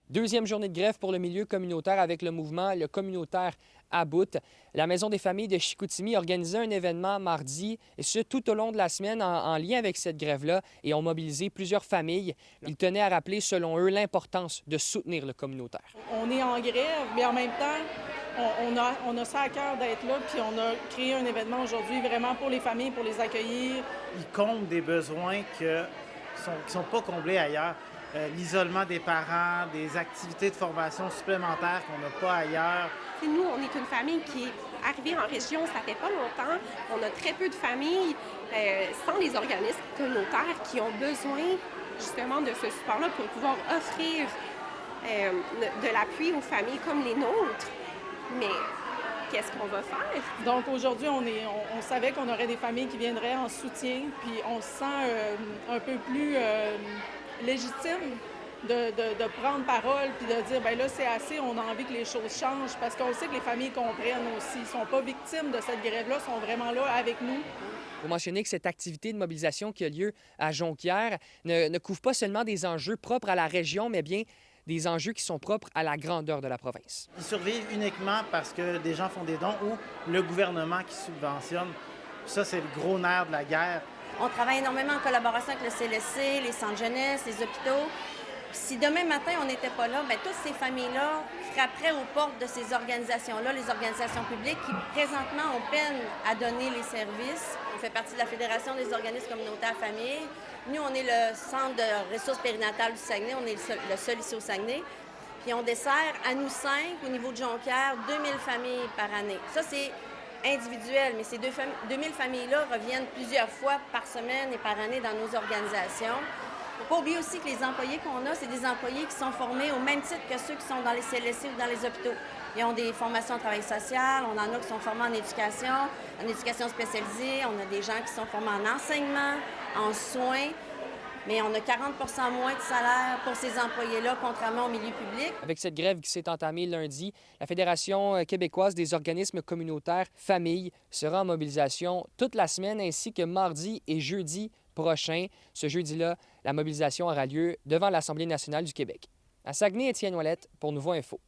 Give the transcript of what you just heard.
Deuxième journée de grève pour le milieu communautaire avec le mouvement Le Communautaire à bout. La Maison des familles de Chicoutimi organisait un événement mardi, et ce tout au long de la semaine en lien avec cette grève-là, et ont mobilisé plusieurs familles. Ils tenaient à rappeler, selon eux, l'importance de soutenir le communautaire. On est en grève, mais en même temps, on a ça à cœur d'être là, puis on a créé un événement aujourd'hui vraiment pour les familles, pour les accueillir. Ils comblent des besoins qui ne sont pas comblés ailleurs. L'isolement des parents, des activités de formation supplémentaires qu'on n'a pas ailleurs. Nous, on est une famille qui est arrivée en région, ça fait pas longtemps. On a très peu de familles sans les organismes communautaires qui ont besoin justement de ce support-là pour pouvoir offrir de l'appui aux familles comme les nôtres. Mais qu'est-ce qu'on va faire? Donc aujourd'hui, on savait qu'on aurait des familles qui viendraient en soutien, puis on se sent un peu plus légitime de prendre parole puis de dire, bien là, c'est assez, on a envie que les choses changent, parce qu'on sait que les familles comprennent aussi. Ils ne sont pas victimes de cette grève-là, ils sont vraiment là avec nous. Il faut mentionner que cette activité de mobilisation qui a lieu à Jonquière ne couvre pas seulement des enjeux propres à la région, mais bien des enjeux qui sont propres à la grandeur de la province. Ils survivent uniquement parce que des gens font des dons ou le gouvernement qui subventionne. Ça, c'est le gros nerf de la guerre. On travaille énormément en collaboration avec le CLSC, les centres jeunesse, les hôpitaux. Si demain matin, on n'était pas là, bien, toutes ces familles-là frapperaient aux portes de ces organisations-là, les organisations publiques qui, présentement, ont peine à donner les services. On fait partie de la Fédération des organismes communautaires familles. Nous, on est le centre de ressources périnatales du Saguenay. On est le seul ici au Saguenay. Puis on dessert, à nous 5, au niveau de Jonquière, 2000 familles par année. Ça, c'est individuel, mais ces 2000 familles-là reviennent plusieurs fois par semaine et par année dans nos organisations. Il ne faut pas oublier aussi que les employés qu'on a, c'est des employés qui sont formés au même titre que ceux qui sont dans les CLSC ou dans les hôpitaux. Ils ont des formations en travail social, on en a qui sont formés en éducation spécialisée, on a des gens qui sont formés en enseignement, en soins, mais on a 40 % moins de salaire pour ces employés-là, contrairement au milieu public. Avec cette grève qui s'est entamée lundi, la Fédération québécoise des organismes communautaires familles sera en mobilisation toute la semaine, ainsi que mardi et jeudi prochain. Ce jeudi-là, la mobilisation aura lieu devant l'Assemblée nationale du Québec. À Saguenay, Étienne Ouellette pour Nouveau Info.